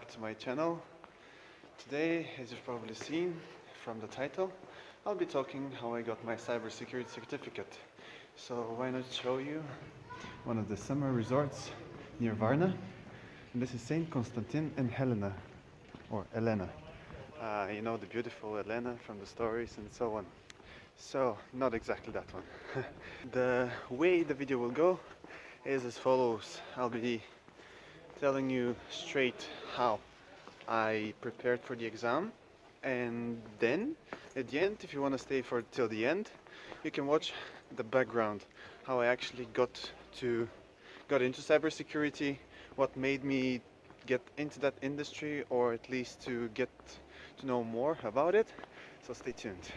back to my channel. Today, as you've probably seen from the title, I'll be talking how I got my cybersecurity certificate. So why not show you one of the summer resorts near Varna. And this is Saint Constantine and Helena, or Elena. You know, the beautiful Elena from the stories and so on. So, not exactly that one. The way the video will go is as follows. I'll be telling you straight how I prepared for the exam, and then at the end, if you want to stay for till the end, you can watch the background, how I actually got into cybersecurity, what made me get into that industry, or at least to get to know more about it. So stay tuned.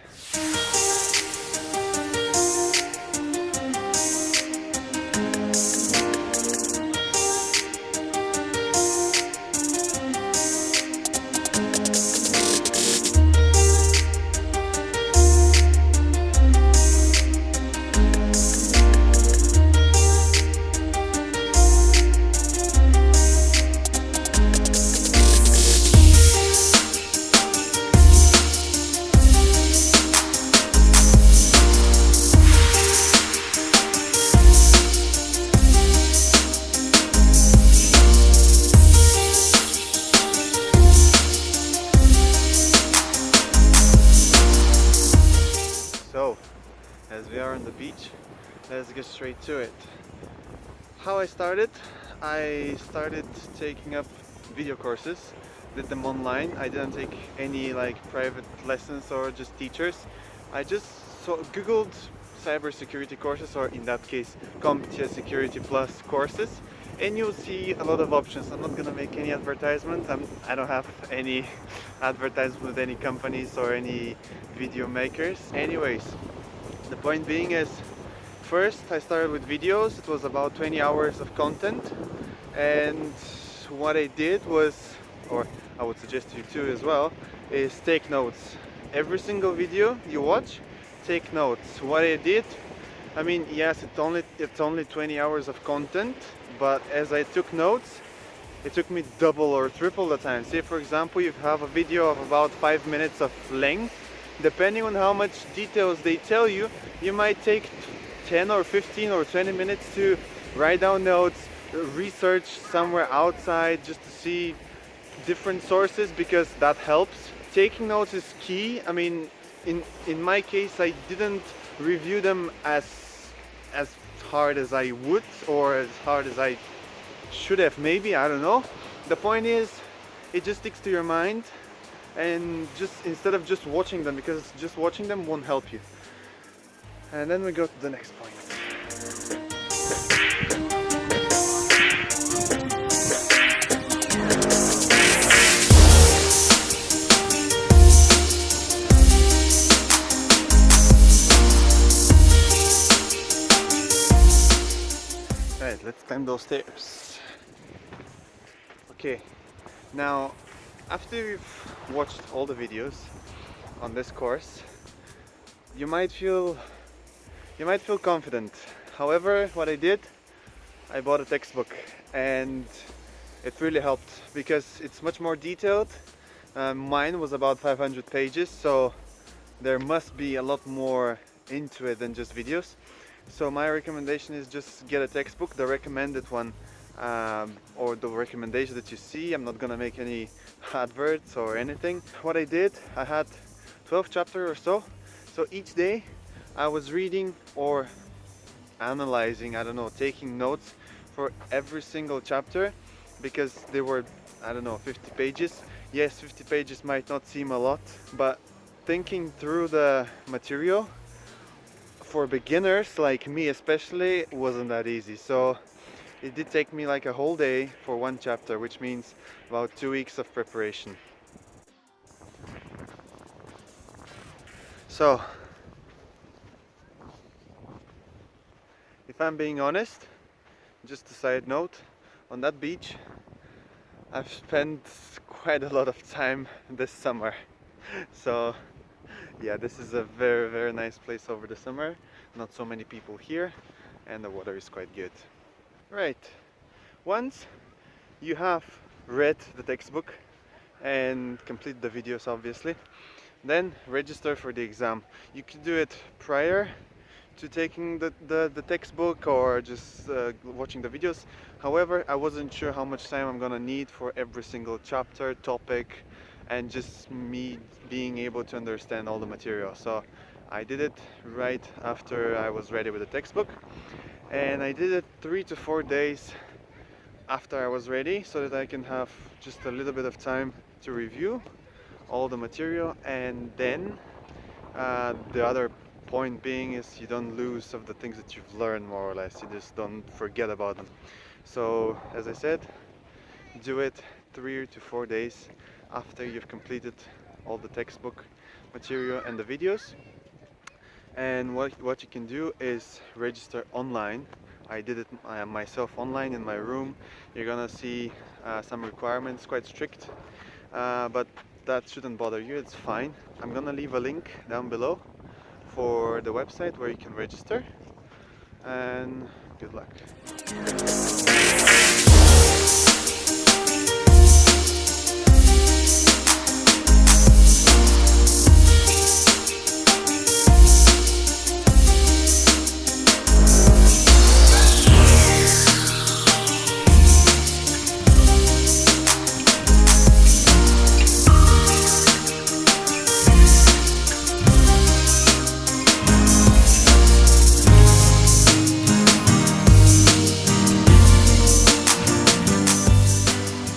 So, as we are on the beach, let's get straight to it. How I started taking up video courses, did them online. I didn't take any like private lessons or just teachers. I just googled cybersecurity courses, or in that case CompTIA Security Plus courses, and you'll see a lot of options. I'm not gonna make any advertisement. I don't have any advertisement with any companies or any video makers. Anyways, the point being is, first I started with videos. It was about 20 hours of content, and what I did was, or I would suggest you too as well, is take notes. Every single video you watch, take notes. What I did, I mean, yes, it's only 20 hours of content, but as I took notes, it took me double or triple the time. Say for example, you have a video of about 5 minutes of length. Depending on how much details they tell you, you might take 10 or 15 or 20 minutes to write down notes, research somewhere outside just to see different sources, because that helps. Taking notes is key. I mean, in my case, I didn't review them as hard as I would, or as hard as I should have, maybe, I don't know. The point is, it just sticks to your mind, and just instead of just watching them, because just watching them won't help you. And then we go to the next point. Right, let's climb those stairs. Okay, now after you've watched all the videos on this course, you might feel confident. However, what I did, I bought a textbook, and it really helped because it's much more detailed. Mine was about 500 pages, so there must be a lot more into it than just videos. So my recommendation is just get a textbook, the recommended one, or the recommendation that you see. I'm not gonna make any adverts or anything. What I did, I had 12 chapters or so. So each day I was reading or analyzing, I don't know, taking notes for every single chapter, because they were, I don't know, 50 pages. Yes, 50 pages might not seem a lot, but thinking through the material for beginners like me especially wasn't that easy. So it did take me like a whole day for one chapter, which means about 2 weeks of preparation. So, if I'm being honest, just a side note, on that beach I've spent quite a lot of time this summer. So yeah, this is a very nice place over the summer. Not so many people here, and the water is quite good. Right, once you have read the textbook and complete the videos, obviously. Then register for the exam. You could do it prior to taking the textbook or just watching the videos. However, I wasn't sure how much time I'm gonna need for every single chapter, topic, and just me being able to understand all the material. So I did it right after I was ready with the textbook, and I did it 3 to 4 days after I was ready so that I can have just a little bit of time to review all the material. And then the other point being is you don't lose of the things that you've learned, more or less. You just don't forget about them. So as I said, do it 3 to 4 days after you've completed all the textbook material and the videos. And what you can do is register online. I did it myself online in my room. You're gonna see some requirements, quite strict, but that shouldn't bother you, it's fine. I'm gonna leave a link down below for the website where you can register, and good luck.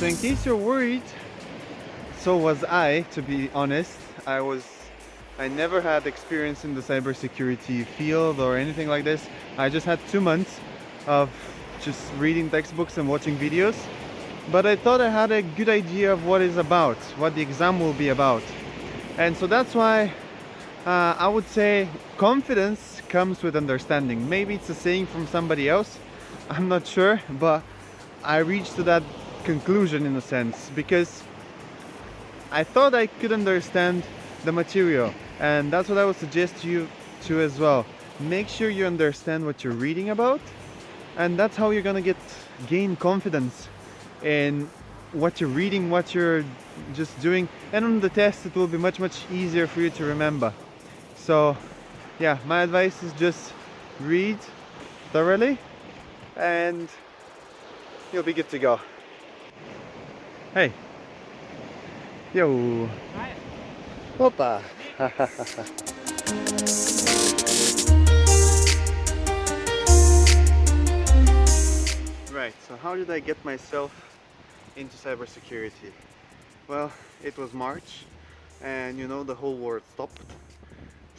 So in case you're worried, so was I, to be honest. I never had experience in the cybersecurity field or anything like this. I just had 2 months of just reading textbooks and watching videos. But I thought I had a good idea of what it's about, what the exam will be about. And so that's why I would say confidence comes with understanding. Maybe it's a saying from somebody else, I'm not sure, but I reached to that conclusion in a sense because I thought I could understand the material, and that's what I would suggest to you to as well. Make sure you understand what you're reading about, and that's how you're gonna gain confidence in what you're reading, what you're just doing, and on the test it will be much easier for you to remember. So yeah, my advice is just read thoroughly and you'll be good to go. Hey. Yo. Hi. Opa. Right, so how did I get myself into cybersecurity? Well, it was March and you know the whole world stopped.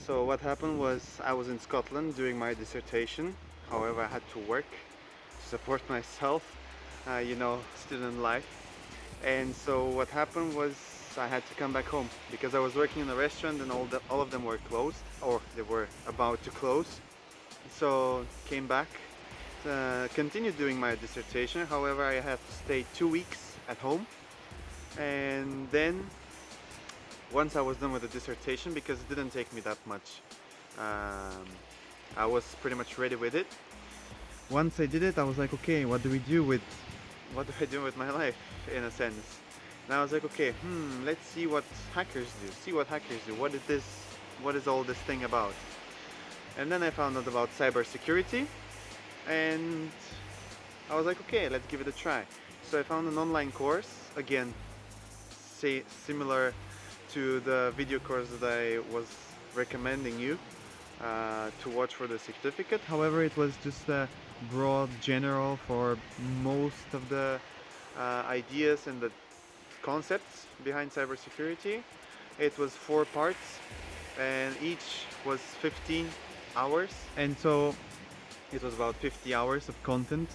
So what happened was I was in Scotland doing my dissertation. However, I had to work to support myself, you know, student life. And so what happened was I had to come back home because I was working in a restaurant and all of them were closed, or they were about to close. So came back, continued doing my dissertation. However, I had to stay 2 weeks at home, and then once I was done with the dissertation, because it didn't take me that much, I was pretty much ready with it. Once I did it, I was like, okay, what do I do with my life, in a sense? And I was like, okay, let's see what hackers do. What is all this thing about? And then I found out about cybersecurity, and I was like, okay, let's give it a try. So I found an online course, again, similar to the video course that I was recommending you to watch for the certificate. However, it was just a broad general for most of the ideas and the concepts behind cybersecurity. It was 4 parts and each was 15 hours, and so it was about 50 hours of content.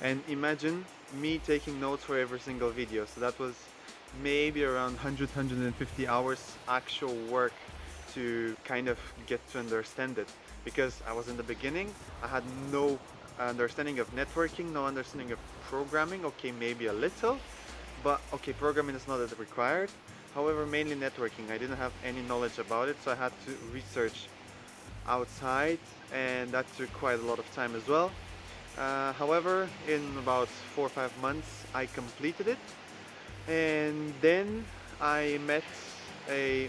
And imagine me taking notes for every single video, so that was maybe around 150 hours actual work to kind of get to understand it, because I was in the beginning, I had no understanding of networking, no understanding of programming. Okay, maybe a little, but okay, programming is not that required. However, mainly networking, I didn't have any knowledge about it, so I had to research outside, and that took quite a lot of time as well. However, in about 4 or 5 months I completed it, And then I met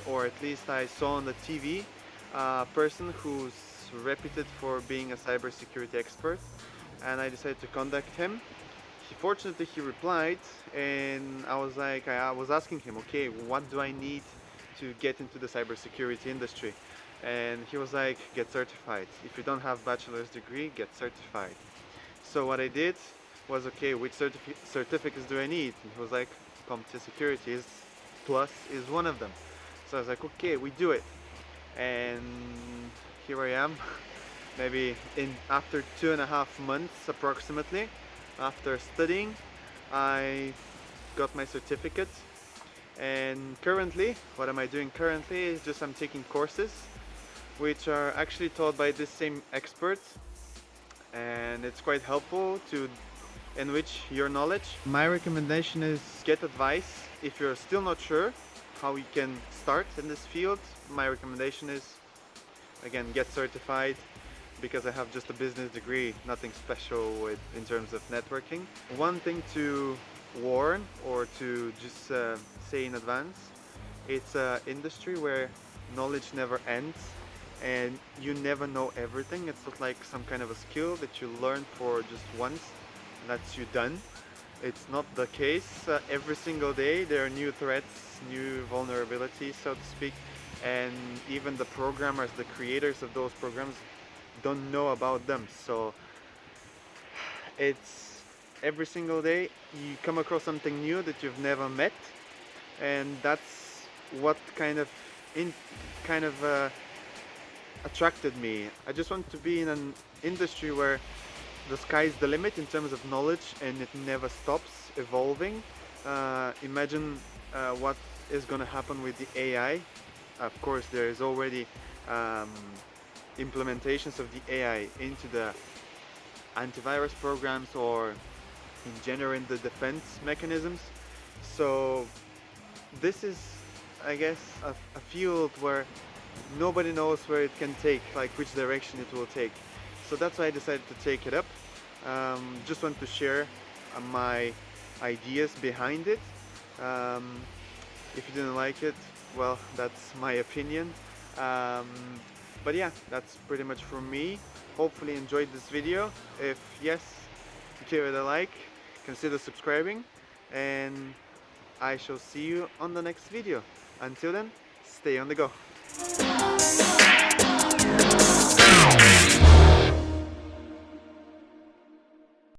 or at least I saw on the TV, a person who's reputed for being a cybersecurity expert, and I decided to contact him. Fortunately, he replied, and I was asking him, okay, what do I need to get into the cybersecurity industry? And he was like, get certified. If you don't have bachelor's degree, get certified. So what I did was, okay, which certificates do I need? And he was like, CompTIA Security is plus is one of them. So I was like, okay, we do it. And here I am, maybe in after 2.5 months approximately, after studying, I got my certificate. And currently, what am I doing currently is just I'm taking courses which are actually taught by this same expert, and it's quite helpful to enrich your knowledge. My recommendation is get advice. If you're still not sure how you can start in this field, my recommendation is, again, get certified, because I have just a business degree, nothing special in terms of networking. One thing to warn or to just say in advance, it's an industry where knowledge never ends and you never know everything. It's not like some kind of a skill that you learn for just once and that's you done. It's not the case. Every single day there are new threats, new vulnerabilities, so to speak, and even the programmers, the creators of those programs don't know about them. So it's every single day you come across something new that you've never met, and that's what in kind of attracted me. I just want to be in an industry where the sky's the limit in terms of knowledge and it never stops evolving. Imagine what is going to happen with the AI. Of course, there is already um, implementations of the AI into the antivirus programs or in general in the defense mechanisms. So this is, I guess, a field where nobody knows where it can take, like which direction it will take. So that's why I decided to take it up. Just want to share my ideas behind it. Um, if you didn't like it, well, that's my opinion. Um, but yeah, that's pretty much from me. Hopefully enjoyed this video. If yes, give it a like, consider subscribing, and I shall see you on the next video. Until then, stay on the go.